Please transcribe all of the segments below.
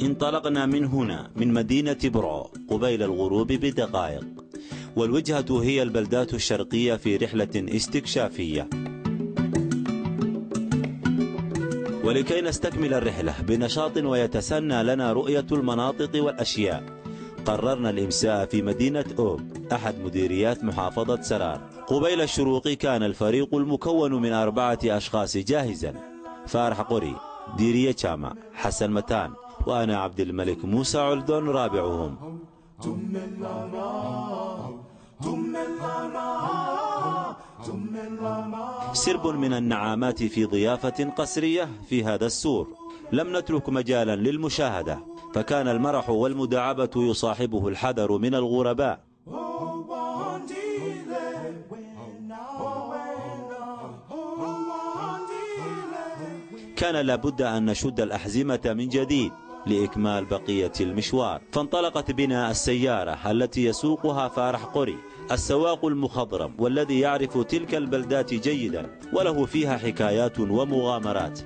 انطلقنا من هنا من مدينة برو قبيل الغروب بدقائق، والوجهة هي البلدات الشرقية في رحلة استكشافية. ولكي نستكمل الرحلة بنشاط ويتسنى لنا رؤية المناطق والأشياء، قررنا الإمساء في مدينة أوب أحد مديريات محافظة سرار. قبيل الشروق كان الفريق المكون من 4 أشخاص جاهزا: فارح قري، ديرية شامع، حسن متان، وأنا عبد الملك موسى علدون رابعهم. سرب من النعامات في ضيافة قسرية في هذا السور، لم نترك مجالا للمشاهدة، فكان المرح والمداعبة يصاحبه الحذر من الغرباء. كان لابد أن نشد الأحزمة من جديد لإكمال بقية المشوار، فانطلقت بنا السيارة التي يسوقها فارح قري، السواق المخضرم والذي يعرف تلك البلدات جيدا وله فيها حكايات ومغامرات.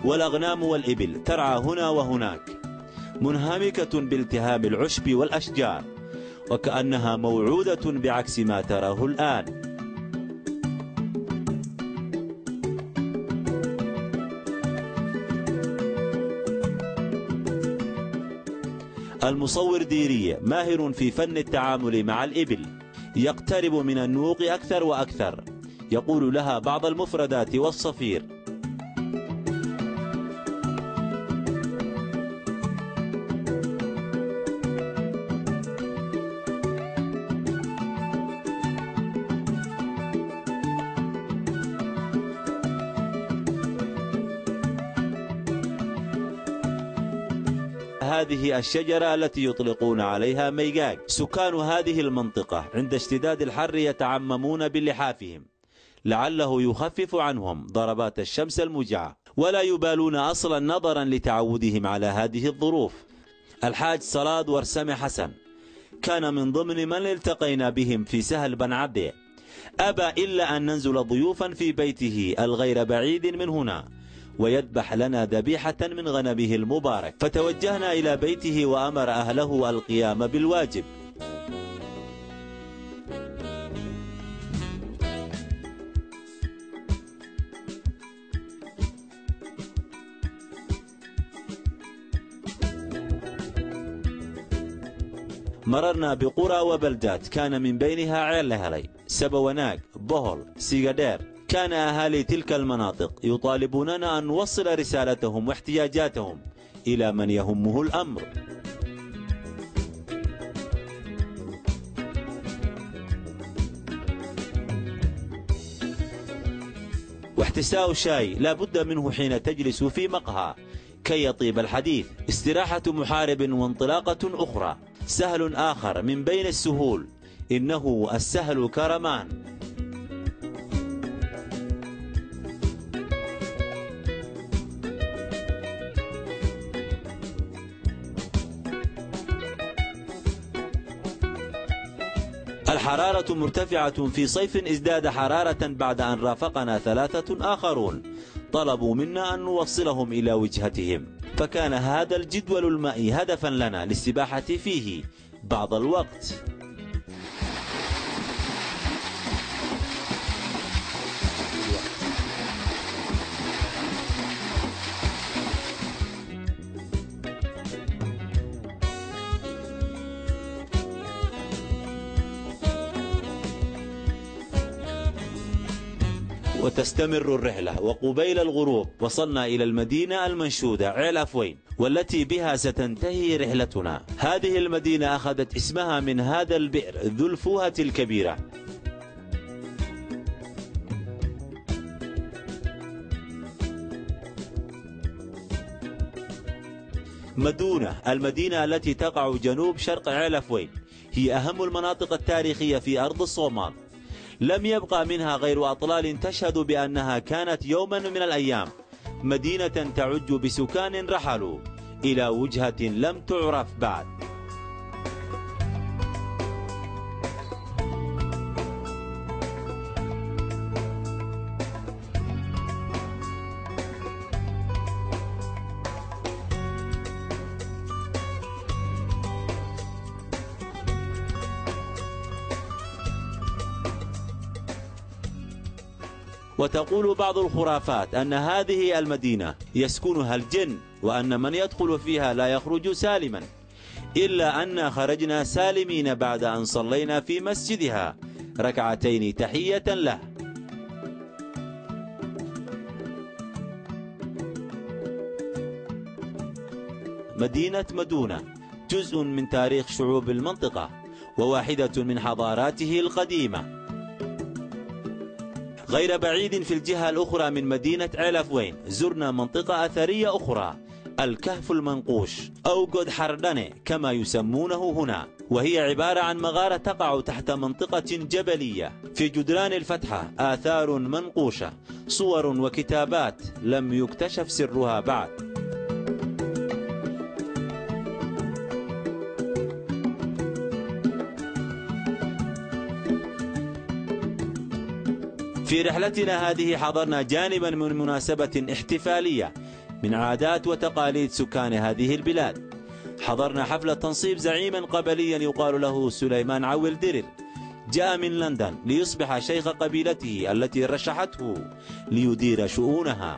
والأغنام والإبل ترعى هنا وهناك، منهمكة بالتهام العشب والأشجار، وكأنها موعودة بعكس ما تراه الآن. المصور ديرية ماهر في فن التعامل مع الإبل، يقترب من النوق أكثر وأكثر، يقول لها بعض المفردات والصفير. هذه الشجرة التي يطلقون عليها ميجاج. سكان هذه المنطقة عند اشتداد الحر يتعممون بلحافهم لعله يخفف عنهم ضربات الشمس الموجعة، ولا يبالون أصلا نظرا لتعودهم على هذه الظروف. الحاج صلاد ورسم حسن كان من ضمن من التقينا بهم في سهل بن عبده، أبى إلا أن ننزل ضيوفا في بيته الغير بعيد من هنا ويذبح لنا ذبيحة من غنمه المبارك، فتوجهنا إلى بيته وأمر أهله القيام بالواجب. مررنا بقرى وبلدات كان من بينها عيلهلي، سبوناك، بهل، سيغادير. كان أهالي تلك المناطق يطالبوننا أن نوصل رسالتهم واحتياجاتهم إلى من يهمه الأمر. واحتساء الشاي لا بد منه حين تجلس في مقهى كي يطيب الحديث. استراحة محارب وانطلاقة أخرى، سهل آخر من بين السهول، إنه السهل كرمان. الحرارة مرتفعة في صيف ازداد حرارة بعد أن رافقنا 3 آخرون طلبوا منا أن نوصلهم إلى وجهتهم، فكان هذا الجدول المائي هدفا لنا للسباحة فيه بعض الوقت. وتستمر الرحلة، وقبيل الغروب وصلنا إلى المدينة المنشودة عيل أفوين، والتي بها ستنتهي رحلتنا. هذه المدينة أخذت اسمها من هذا البئر ذو الفوهة الكبيرة. مدونة، المدينة التي تقع جنوب شرق عيل أفوين، هي أهم المناطق التاريخية في أرض الصومال. لم يبقى منها غير أطلال تشهد بأنها كانت يوما من الأيام مدينة تعج بسكان رحلوا إلى وجهة لم تعرف بعد. وتقول بعض الخرافات أن هذه المدينة يسكنها الجن، وأن من يدخل فيها لا يخرج سالما، إلا أن خرجنا سالمين بعد أن صلينا في مسجدها ركعتين تحية له. مدينة مدونة جزء من تاريخ شعوب المنطقة، وواحدة من حضاراته القديمة. غير بعيد في الجهة الأخرى من مدينة علفوين زرنا منطقة أثرية أخرى، الكهف المنقوش أو قد حردنة كما يسمونه هنا، وهي عبارة عن مغارة تقع تحت منطقة جبلية. في جدران الفتحة آثار منقوشة، صور وكتابات لم يكتشف سرها بعد. في رحلتنا هذه حضرنا جانبا من مناسبة احتفالية من عادات وتقاليد سكان هذه البلاد. حضرنا حفلة تنصيب زعيما قبليا يقال له سليمان عويل ديرر، جاء من لندن ليصبح شيخ قبيلته التي رشحته ليدير شؤونها.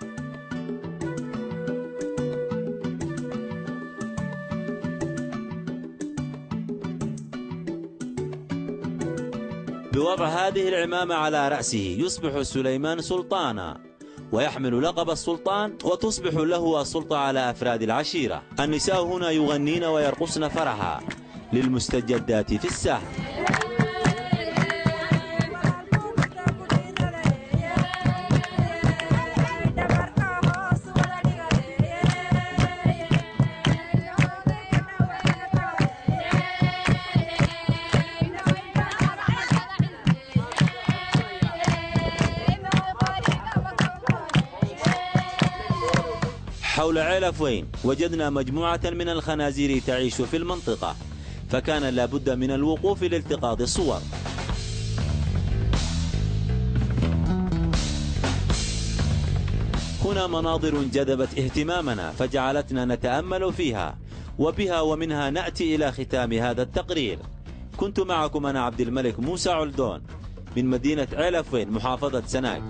بوضع هذه العمامة على رأسه يصبح سليمان سلطانا، ويحمل لقب السلطان، وتصبح له السلطة على أفراد العشيرة. النساء هنا يغنين ويرقصن فرحا للمستجدات في الساحة. حول علفوين وجدنا مجموعة من الخنازير تعيش في المنطقة، فكان لابد من الوقوف لالتقاط الصور. هنا مناظر جذبت اهتمامنا فجعلتنا نتأمل فيها، وبها ومنها نأتي إلى ختام هذا التقرير. كنت معكم أنا عبد الملك موسى علدون من مدينة علفوين محافظة سناك.